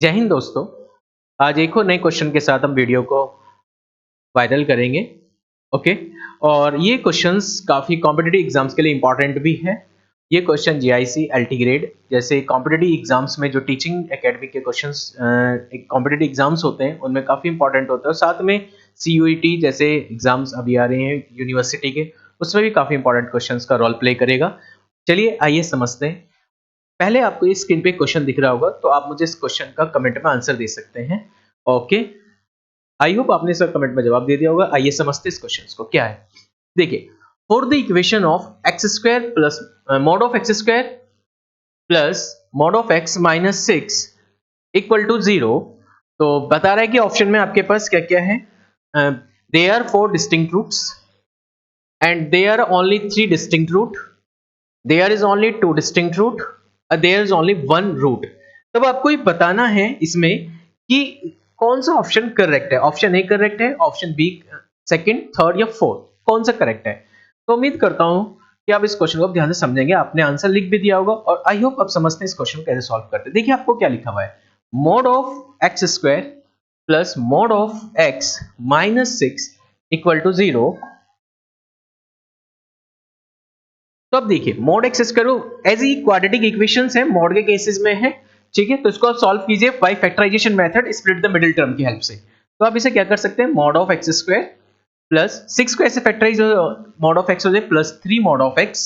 जय हिंद दोस्तों। आज एक और नए क्वेश्चन के साथ हम वीडियो को वायरल करेंगे। ओके। और ये क्वेश्चंस काफ़ी कॉम्पिटिटिव एग्जाम्स के लिए इंपॉर्टेंट भी है। ये क्वेश्चन जीआईसी एलटी ग्रेड जैसे कॉम्पिटिटिव एग्जाम्स में जो टीचिंग एकेडमी के क्वेश्चंस कॉम्पिटिटिव एग्जाम्स होते हैं उनमें काफ़ी इंपॉर्टेंट होते हैं। और साथ में सीयूईटी जैसे एग्जाम्स अभी आ रहे हैं यूनिवर्सिटी के, उसमें भी काफ़ी इंपॉर्टेंट क्वेश्चंस का रोल प्ले करेगा। चलिए आइए समझते हैं। पहले आपको इस स्क्रीन पे क्वेश्चन दिख रहा होगा, तो आप मुझे इस क्वेश्चन का कमेंट में आंसर दे सकते हैं। ओके, आई होप आपने इसका कमेंट में जवाब दे दिया होगा। आइए समझते हैं इस क्वेश्चन को क्या है। देखिए, for the equation of x square plus mod of x square plus mod of x minus 6 equal to 0, तो बता रहा है कि ऑप्शन में आपके पास क्या क्या है। They are 4 distinct roots and they are only 3 distinct root, there is only 2 distinct root, there is only 1 root. तब आपको ये बताना है इसमें कि कौन सा ऑप्शन करेक्ट है। ऑप्शन ए करेक्ट है, ऑप्शन बी सेकंड, थर्ड या फोर्थ, कौन सा करेक्ट है। तो उम्मीद करता हूं कि आप इस क्वेश्चन को ध्यान से समझेंगे। आपने आंसर लिख भी दिया होगा और आई होप आप समझते हैं इस क्वेश्चन को कैसे सॉल्व करते हैं। देखिए आपको क्या लिखा हुआ है, mod of x square plus mod of x minus 6 equal to 0। तो अब देखिए, मॉड एक्सेस करो एज ई क्वाड्रेटिक इक्वेशंस है, मॉड के केसेस में है। ठीक है, तो इसको आप सॉल्व कीजिए by factorization method, split the middle term की हेल्प से। तो आप इसे क्या कर सकते हैं, mod of x square plus 6 को ऐसे फैक्टराइज मॉड ऑफ एक्स हो जाए plus 3 mod of x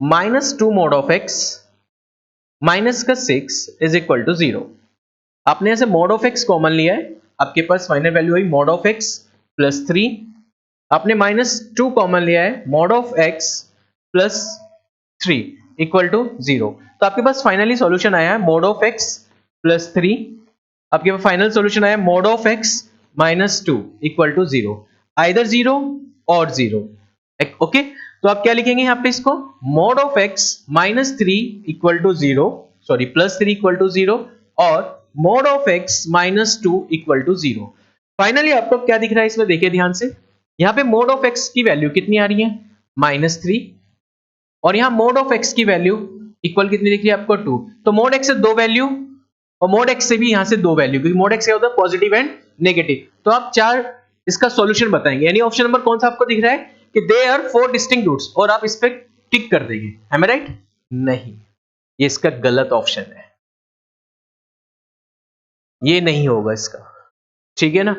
minus 2 mod of x minus का 6 इज इक्वल टू 0। आपने ऐसे मॉड ऑफ एक्स कॉमन लिया है, आपके पास फाइनल वैल्यू हुई मॉड ऑफ एक्स प्लस 3। आपने माइनस 2 कॉमन लिया है, mod of x plus 3 equal to 0। तो आपके पास फाइनली सॉल्यूशन आया है मॉड ऑफ एक्स प्लस 3। आपके पास फाइनल सॉल्यूशन आया mod of x minus 2 equal to 0, either 0 और 0। ओके, तो आप क्या लिखेंगे यहाँ पे, इसको mod of x minus 3 equal to 0, sorry plus 3 equal to 0 और mod of x minus 2 equal to 0। Finally आपको क्या दिख रहा है इसमें, देखिए ध्यान से। यहाँ पे मोड ऑफ एक्स की वैल्यू कितनी आ रही है, माइनस 3, और यहाँ मोड ऑफ एक्स की वैल्यू इक्वल कितनी दिख रही है आपको, 2। तो मोड एक्स से 2 वैल्यू और मोड एक्स से भी यहाँ से 2 वैल्यू, क्योंकि मोड एक्स क्या होता है, पॉजिटिव एंड नेगेटिव। तो आप 4 इसका सॉल्यूशन बताएंगे, यानी ऑप्शन नंबर कौन सा आपको दिख रहा है कि दे आर 4 डिस्टिंक्ट रूट्स, और आप इस पे टिक कर देंगे। एम आई राइट? नहीं, ये इसका गलत ऑप्शन है, ये नहीं होगा इसका। ठीक है ना,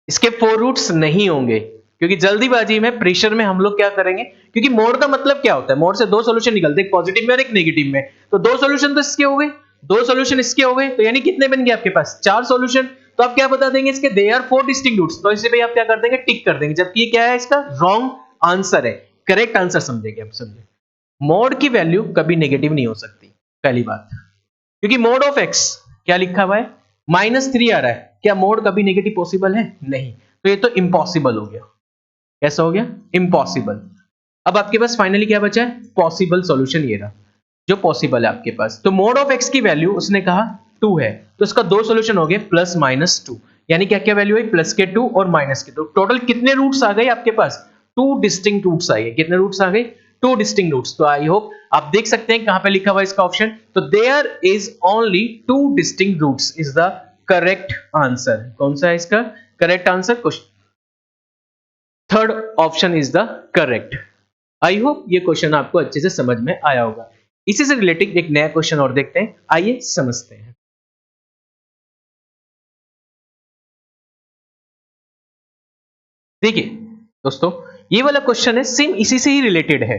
इसके 4 रूट्स नहीं होंगे, क्योंकि जल्दीबाजी में, प्रेशर में हम लोग क्या करेंगे, क्योंकि मोड का मतलब क्या होता है, मोड से 2 सॉल्यूशन निकलते हैं, एक पॉजिटिव में और एक नेगेटिव में। तो 2 सॉल्यूशन तो इसके हो गए, 2 सॉल्यूशन इसके हो गए, तो यानी कितने बन गए आपके पास, 4 सॉल्यूशन। तो आप क्या बता देंगे इसके, दे आर 4 डिस्टिंक्ट रूट्स, तो इसे पे आप क्या कर देंगे, टिक कर देंगे, जबकि ये क्या है, इसका रॉन्ग आंसर है। करेक्ट आंसर समझेंगे आप, समझे। मोड की वैल्यू कभी नेगेटिव नहीं हो सकती, पहली बात, क्योंकि मोड ऑफ एक्स क्या लिखा हुआ है, -3 आ रहा है। क्या मोड कभी नेगेटिव पॉसिबल है? नहीं, तो ये तो इम्पॉसिबल हो गया। कैसा हो गया, इम्पॉसिबल। अब आपके पास फाइनली क्या बचा है, पॉसिबल सॉल्यूशन ये रहा जो पॉसिबल है आपके पास। तो मोड ऑफ एक्स की वैल्यू उसने कहा 2 है, तो इसका 2 सॉल्यूशन हो गए प्लस माइनस 2, यानी क्या क्या वैल्यू है, प्लस के 2 और माइनस के 2। टोटल कितने रूट्स आ गए आपके पास, 2 डिस्टिंक्ट रूट्स आ गए। कितने रूट्स आ गए, 2 डिस्टिंक्ट रूट्स। तो आई होप आप देख सकते हैं कहां पे लिखा हुआ है इसका ऑप्शन, तो there is only 2 distinct roots is the correct answer. कौन सा है इसका correct answer, question third option is the correct. I hope ये क्वेश्चन आपको अच्छे से समझ में आया होगा। इसी से रिलेटेड एक नया क्वेश्चन और देखते हैं, आइए समझते हैं। देखिए दोस्तों, ये वाला क्वेश्चन है सेम इसी से ही रिलेटेड है।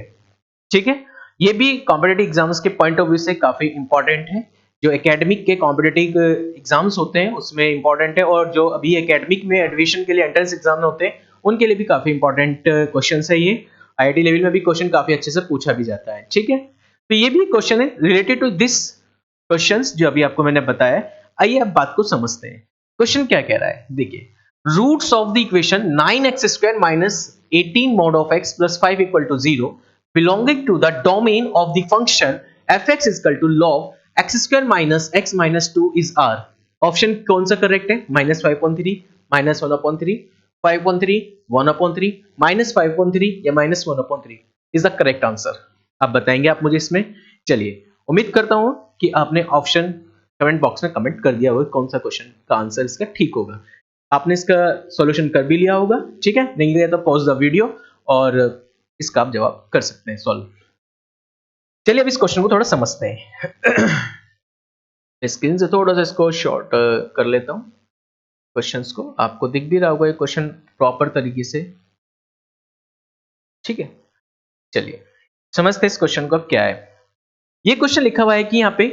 ठीक है, ये भी कॉम्पिटिटिव एग्जाम्स के पॉइंट ऑफ व्यू से काफी इंपॉर्टेंट है। जो एकेडमिक के कॉम्पिटिटिव एग्जाम्स होते हैं उसमें इंपॉर्टेंट है, और जो अभी एकेडमिक में एडमिशन के लिए एंट्रेंस एग्जाम होते हैं उनके लिए भी काफी इंपॉर्टेंट क्वेश्चन है ये। आईआईटी लेवल में भी क्वेश्चन काफी अच्छे से पूछा भी जाता है। ठीक है, तो ये भी क्वेश्चन है रिलेटेड टू दिस क्वेश्चंस जो अभी आपको मैंने बताया। आइए अब बात को समझते हैं, क्वेश्चन क्या कह रहा है। देखिए, roots of the equation 9x square minus 18 mod of x plus 5 equal to 0 belonging to the domain of the function fx is equal to log x square minus x minus 2 is r। Option कौन सा correct है, -5/3, -1/3, 5/3, 1/3, -5/3 या -1/3 is the correct answer. आप बताएंगे आप मुझे इसमें। चलिए, उम्मीद करता हूं कि आपने ऑप्शन कमेंट बॉक्स में कमेंट कर दिया होगा कौन सा क्वेश्चन का आंसर इसका ठीक होगा। आपने इसका सॉल्यूशन कर भी लिया होगा, ठीक है, नहीं लिया तो पॉज द वीडियो और इसका आप जवाब कर सकते हैं सॉल्व। चलिए अब इस क्वेश्चन को थोड़ा समझते हैं। स्क्रीन से थोड़ा सा इसको शॉर्ट कर लेता हूं क्वेश्चंस को, आपको दिख भी रहा होगा ये क्वेश्चन प्रॉपर तरीके से, ठीक है। चलिए समझते हैं इस क्वेश्चन को क्या है। ये क्वेश्चन लिखा हुआ है कि यहां पे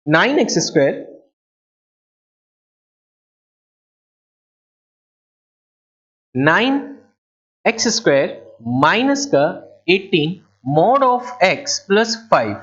9x square 9x square minus का 18 mod of x plus 5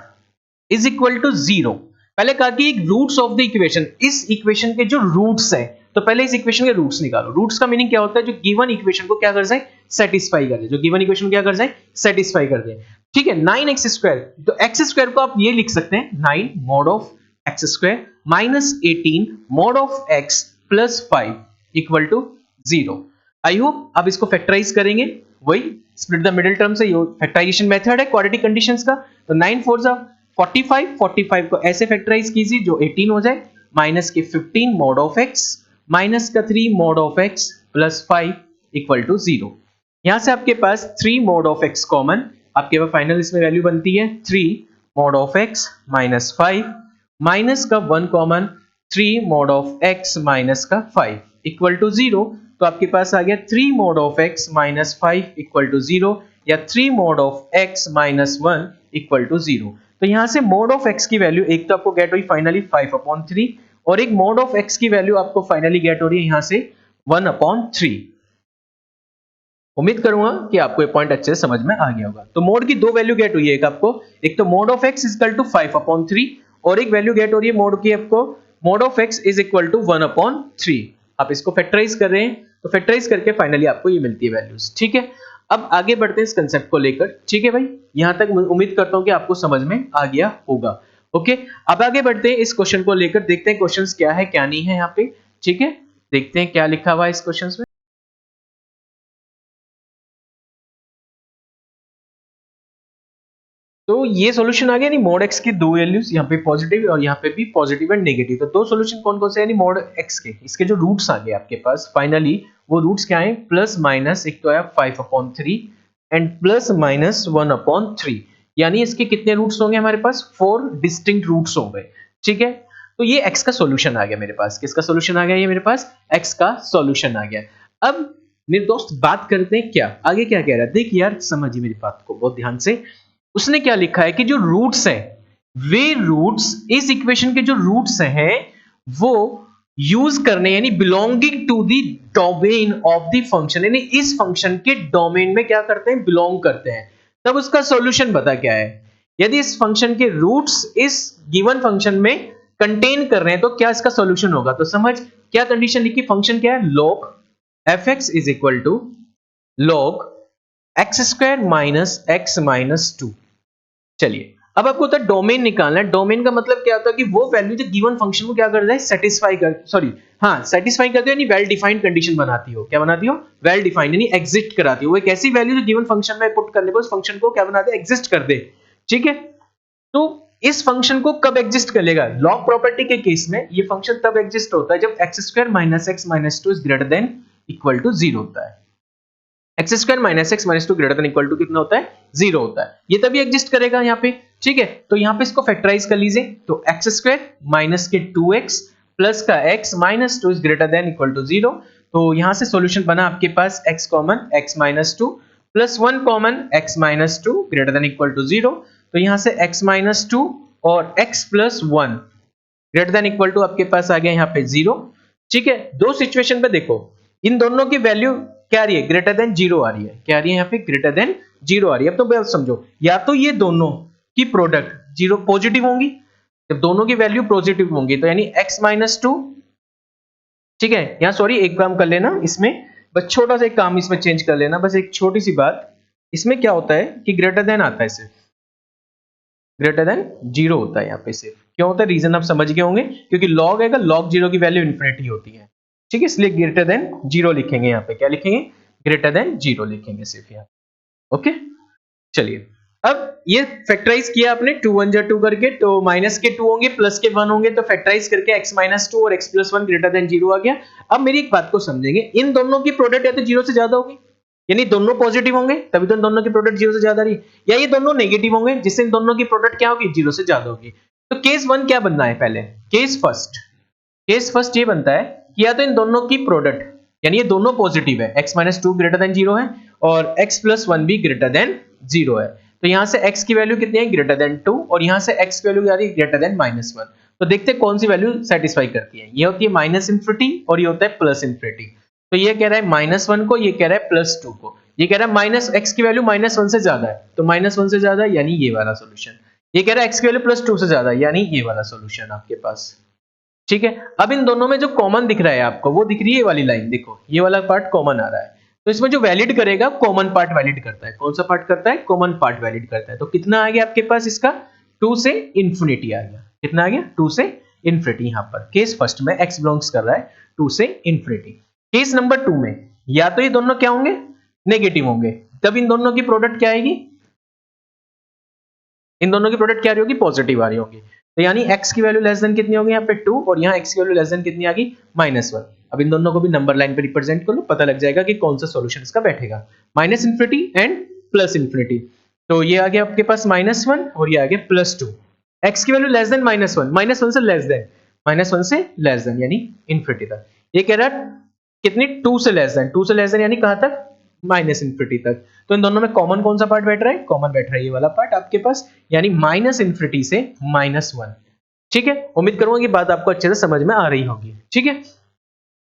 is equal to 0। पहले कहा कि रूट्स ऑफ द इक्वेशन, इस इक्वेशन के जो रूट्स हैं, तो पहले इस इक्वेशन के रूट्स निकालो। रूट्स का मीनिंग क्या होता है, जो गिवन इक्वेशन को क्या कर जाए, सेटिस्फाई कर दे, जो गिवन इक्वेशन क्या कर जाए, सेटिस्फाई कर दे, ठीक है। 9x स्क्वायर, तो x स्क्वायर को आप ये लिख सकते हैं 9 mod of x square minus 18 mod of x plus 5 equal to 0। I hope आप इसको फैक्टराइज करेंगे, वही स्प्लिट द मिडिल टर्म से, ये फैक्टराइजेशन मेथड है क्वाड्रेटिक कंडीशंस का। तो 9 4 जा 45, 45 को ऐसे फैक्टराइज कीजिए जो 18 हो जाए, माइनस के 15 मॉड ऑफ x माइनस का 3 mod of x plus 5 equal to 0। यहां से आपके पास 3 मॉड ऑफ x कॉमन, आपके पास फाइनल इसमें वैल्यू बनती है 3 mod of x minus 5 minus का 1 common 3 mod of x minus का 5 इक्वल टू 0। तो आपके पास आ गया 3 mod of x minus 5 equal to 0 या 3 mod of x minus 1 equal to 0। तो यहां से मॉड ऑफ x की वैल्यू एक तो आपको गेट हुई फाइनली 5/3 और एक मॉड ऑफ x की वैल्यू आपको फाइनली गेट हो रही है यहां से 1/3। उम्मीद करूंगा कि आपको ये पॉइंट अच्छे से समझ में आ गया होगा। तो मोड की दो वैल्यू गेट हुई है, एक आपको, एक तो mod of x equal to 5/3 और एक वैल्यू गेट हो रही है मोड की आपको, mod of x is equal to 1/3। आप इसको फैक्टराइज कर रहे हैं, तो फैक्टराइज करके फाइनली आपको ये मिलती है वैल्यूज, ठीक है। अब आगे बढ़ते हैं इस कंसेप्ट को लेकर, ठीक है भाई, यहां तक उम्मीद करता हूं कि आपको समझ में आ गया होगा। ओके, अब आगे बढ़ते हैं इस क्वेश्चन को लेकर, देखते हैं क्वेश्चंस क्या है क्या नहीं है यहाँ पे, ठीक है। देखते हैं क्या लिखा हुआ है इस क्वेश्चंस में। तो ये सॉल्यूशन आ गया, नहीं मोड एक्स की दो वैल्यूज, यहाँ पे पॉजिटिव और यहाँ पे भी पॉजिटिव एंड नेगेटिव। तो दो सॉल्यूशन कौन कौन से, यानी मोड एक्स के, इसके जो रूट्स आ गए आपके पास फाइनली, वो रूट्स क्या है, प्लस माइनस, एक तो है 5/3 एंड प्लस माइनस 1/3, यानी इसके कितने रूट्स होंगे हमारे पास, 4 डिस्टिंक्ट रूट्स होंगे, ठीक है। तो ये एक्स का सॉल्यूशन आ गया मेरे पास, किसका सॉल्यूशन आ गया, ये मेरे पास एक्स का सॉल्यूशन आ गया। अब मेरे दोस्त बात करते हैं क्या आगे क्या कह रहा है, देख यार समझिए मेरी बात को बहुत ध्यान से। उसने क्या लिखा है कि जो रूट्स हैं, वे रूट्स, इस इक्वेशन के जो रूट्स हैं वो यूज करने, यानी belonging to the domain of the function, यानी इस फंक्शन के डोमेन में क्या करते हैं, बिलोंग करते हैं। तब उसका सॉल्यूशन बता क्या है, यदि इस फंक्शन के रूट्स इस गिवन फंक्शन में कंटेन कर रहे हैं तो क्या इसका सॉल्यूशन होगा। तो समझ क्या कंडीशन लिखी, फंक्शन क्या है, log fx is equal to log x square minus x minus 2। चलिए अब आपको होता है डोमेन निकालना है। डोमेन का मतलब क्या होता है कि वो वैल्यू जो गिवन फंक्शन को क्या कर जाए, सेटिस्फाई कर, सॉरी हाँ सेटिस्फाई करती हो, यानी वेल डिफाइंड कंडीशन बनाती हो, क्या बनाती हो, वेल डिफाइंड, यानी एग्जिस्ट कराती हो। वो एक ऐसी वैल्यू जो गिवन फंक्शन में पुट करने पर उस फंक्शन को क्या बना दे, एग्जिस्ट कर दे, ठीक है। तो इस फंक्शन को कब एग्जिस्ट करेगा, लॉग प्रॉपर्टी के केस में ये फंक्शन तब एग्जिस्ट होता है जब x square minus x minus 2 is greater than equal to 0 होता है। X square minus x minus 2 greater than equal to कितना होता है, 0 होता है, ये तभी एग्जिस्ट करेगा यहाँ पे, ठीक है। तो यहाँ पे इसको फैक्टराइज कर लीजिए, तो एक्स स्क्वायर माइनस के 2x प्लस का x minus 2 is greater than equal to 0। तो यहाँ से सॉल्यूशन बना आपके पास x common x minus 2 plus 1 common x minus 2 greater than equal to 0। तो यहाँ से x माइनस 2 और x plus 1 greater than equal to आपके पास आ गया यहाँ पे 0, ठीक है। दो सिचुएशन पे देखो, इन दोनों की वैल्यू क्या आ रही है, ग्रेटर देन 0 आ रही है, क्या आ रही है यहाँ पे, ग्रेटर देन 0 आ रही है। अब तो बात समझो, या तो ये दोनों की प्रोडक्ट 0 पॉजिटिव होंगी, जब दोनों की वैल्यू पॉजिटिव होंगी तो यानी x माइनस 2, ठीक है। यहाँ सॉरी एक काम कर लेना इसमें, बस छोटा सा एक काम इसमें चेंज कर लेना, बस एक छोटी सी बात, इसमें क्या होता है कि ग्रेटर देन आता है, सिर्फ ग्रेटर देन 0 होता है यहाँ पे सिर्फ, क्यों होता है, रीजन आप समझ गए होंगे, क्योंकि लॉग है, लॉग 0 की वैल्यू इन्फिनिटी होती है, ठीक है, इसलिए ग्रेटर देन 0 लिखेंगे यहाँ पे, क्या लिखेंगे, ग्रेटर देन 0 लिखेंगे सिर्फ यहाँ, ओके। चलिए अब ये फैक्टराइज किया आपने 2 1 जा 2 करके, तो माइनस के 2 होंगे प्लस के 1 होंगे, तो फैक्टराइज करके x माइनस 2 और x प्लस 1 ग्रेटर देन 0 आ गया। अब मेरी एक बात को समझेंगे, इन दोनों की प्रोडक्ट या तो 0 से ज्यादा होगी, यानी दोनों पॉजिटिव होंगे तभी तो इन दोनों की प्रोडक्ट 0 से ज्यादा रही, या ये दोनों नेगेटिव होंगे जिससे इन दोनों की प्रोडक्ट क्या होगी, 0 से ज्यादा होगी। तो केस 1 क्या बनना है पहले, केस फर्स्ट ये बनता है कि या तो इन दोनों की प्रोडक्ट, यानी ये दोनों पॉजिटिव है, x माइनस 2 ग्रेटर देन 0 है और x प्लस 1 भी ग्रेटर देन 0 है, तो यहां से x की वैल्यू कितनी है, ग्रेटर देन 2, और यहां से x की वैल्यू आ रही है ग्रेटर देन माइनस 1। तो देखते हैं कौन सी वैल्यू सेटिस्फाई करती है, ये होती है माइनस इन्फिनिटी और ये होता है प्लस इन्फिनिटी। तो ये कह रहा है माइनस 1 को, ये कह रहा है प्लस 2 को, ये कह रहा है माइनस x की वैल्यू माइनस 1 से ज्यादा है, तो माइनस 1 से ज्यादा है यानी ये वाला सॉल्यूशन, ये कह रहा है x की वैल्यू प्लस 2 से ज्यादा है यानी ये वाला सॉल्यूशन आपके पास। ठीक है, अब इन दोनों में जो कॉमन दिख रहा है आपको, वो दिख रही है ये वाली लाइन, देखो ये वाला पार्ट कॉमन आ रहा है, तो इसमें जो वैलिड करेगा कॉमन पार्ट वैलिड करता है। कौन सा पार्ट करता है, कॉमन पार्ट वैलिड करता है। तो कितना आ गया आपके पास इसका, 2 से इंफिनिटी आ गया, कितना आ गया, 2 से इंफिनिटी। यहां पर केस फर्स्ट में x बिलोंग्स कर रहा है 2 से इंफिनिटी। केस नंबर 2 में या तो ये दोनों क्या होंगे, नेगेटिव होंगे, तब इन दोनों की प्रोडक्ट क्या आएगी, इन दोनों की प्रोडक्ट क्या आ रही होगी, पॉजिटिव आ रही होगी। तो यानी x की वैल्यू लेस देन कितनी होगी यहाँ पे 2, और यहाँ x की वैल्यू लेस देन कितनी आ गई, माइनस 1। अब इन दोनों को भी नंबर लाइन पे रिप्रेजेंट कर लो, पता लग जाएगा कि कौन सा सॉल्यूशन इसका बैठेगा, minus infinity and plus infinity. तो ये आ गया आपके पास माइनस 1 और ये आ गया प्लस 2। x की value less than minus 1, minus 1 से लेस देन, माइनस 1 से लेस देन यानी इन्फिनिटी तक। ये कह रहा है कितनी, 2 से लेस देन, 2 से लेस देन यानी कहां तक, माइनस इन्फिनिटी तक। तो इन दोनों में कॉमन कौन सा पार्ट बैठ रहा है, कॉमन बैठ रहा है ये वाला पार्ट आपके पास, यानी माइनस इन्फिनिटी से माइनस 1। ठीक है, उम्मीद करूंगा कि बात आपको अच्छे से समझ में आ रही होगी। ठीक है,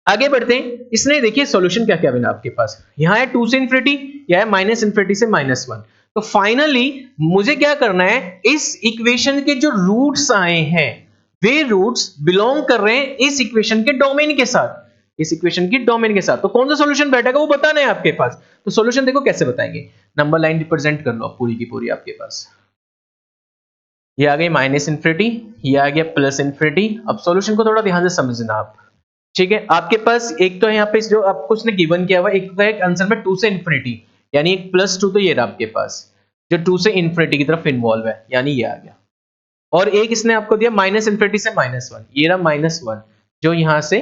आगे बढ़ते हैं। इसने देखिए सॉल्यूशन क्या क्या बना आपके पास, यहाँ है 2 से इन्फिनिटी, या है माइनस इन्फिनिटी से माइनस 1। तो फाइनली मुझे क्या करना है, इस इक्वेशन के जो रूट्स आए हैं वे रूट्स बिलोंग कर रहे हैं इस इक्वेशन के डोमेन के साथ, इस इक्वेशन की डोमेन के साथ। तो कौन सा सॉल्यूशन बैठेगा वो बताना है आपके पास। तो सॉल्यूशन देखो कैसे बताएंगे, नंबर लाइन रिप्रेजेंट कर लो पूरी की पूरी आपके पास। ये आ गई माइनस इन्फिनिटी, ये आ गया प्लस इन्फिनिटी। अब सॉल्यूशन को थोड़ा ध्यान से समझना आप। ठीक है, आपके पास एक तो यहाँ पे जो आपको उसने गिवन किया हुआ, एक तो है आंसर में 2 से इन्फिनिटी, यानी एक प्लस 2 तो ये रहा आपके पास जो 2 से इन्फिनिटी की तरफ इन्वॉल्व है, यानी ये आ गया। और एक इसने आपको दिया माइनस इन्फिनिटी से माइनस 1, ये रहा माइनस 1 जो यहां से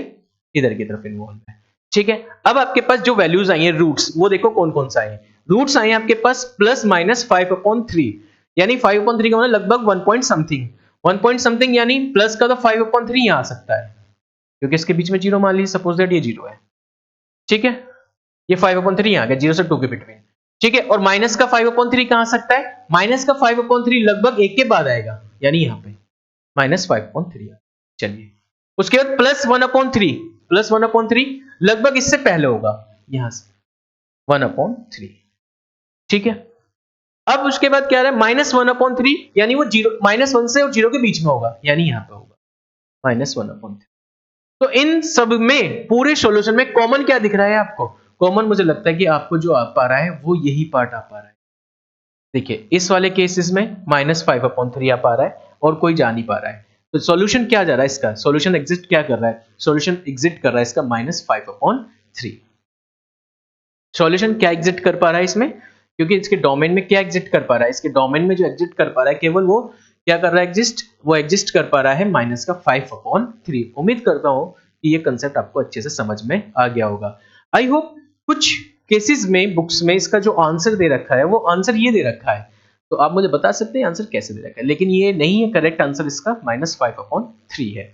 इधर की तरफ इन्वॉल्व है। ठीक है, अब आपके पास जो वैल्यूज आई है रूट्स, वो देखो कौन कौन सा आए। रूट्स आए आपके पास प्लस माइनस 5/3, यानी 5/3 का मतलब लगभग 1 पॉइंट समथिंग, 1 पॉइंट समथिंग, यानी प्लस का तो 5/3 यहां आ सकता है क्योंकि इसके बीच में जीरो मान लीजिए, सपोज दैट ये जीरो है। ठीक है, ये 5/3 यहाँ आ गया 0 से 2 के बिटवीन। ठीक है, और माइनस का 5/3 कहां आ सकता है, माइनस का 5/3 लगभग 1 के बाद आएगा, यानी यहाँ पे माइनस 5/3। चलिए, उसके बाद प्लस 1/3, प्लस 1/3 लगभग इससे पहले होगा, यहां से 1/3। ठीक है, अब उसके बाद क्या रहा है, माइनस 1/3, यानी वो जीरो, माइनस 1 से और 0 के बीच में होगा, यानी यहां पे होगा माइनस 1/3। तो इन सब में पूरे सॉल्यूशन में कॉमन क्या दिख रहा है आपको, कॉमन मुझे लगता है कि आपको जो आ पा रहा है वो यही पार्ट आ पा रहा है। देखिए इस वाले केसेस में माइनस 5/3 आ पा रहा है और कोई जा नहीं पा रहा है। तो सॉल्यूशन क्या जा रहा है इसका, सॉल्यूशन एग्जिस्ट क्या कर रहा है, सॉल्यूशन एग्जिट कर रहा है इसका -5/3। सॉल्यूशन क्या एग्जिट कर पा रहा है इसमें, क्योंकि इसके डोमेन में क्या एग्जिट कर पा रहा है, इसके डोमेन में जो एग्जिट कर पा रहा है केवल वो क्या कर रहा है, एग्जिस्ट, वो एग्जिस्ट कर पा रहा है माइनस का 5/3। उम्मीद करता हूं कि ये कंसेप्ट आपको अच्छे से समझ में आ गया होगा। आई होप कुछ केसेस में बुक्स में इसका जो आंसर दे रखा है वो आंसर ये दे रखा है, तो आप मुझे बता सकते हैं आंसर कैसे दे रखा है, लेकिन ये नहीं है करेक्ट आंसर, इसका -5/3 है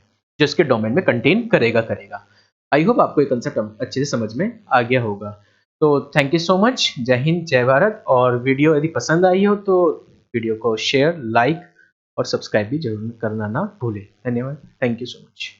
जो इसके डोमेन में कंटेन करेगा। आई होप आपको ये कंसेप्ट अच्छे से समझ में आ गया होगा। तो थैंक यू सो मच, जय हिंद जय भारत। और वीडियो यदि पसंद आई हो तो वीडियो को शेयर, लाइक और सब्सक्राइब भी जरूर करना ना भूलें। धन्यवाद, थैंक यू सो मच।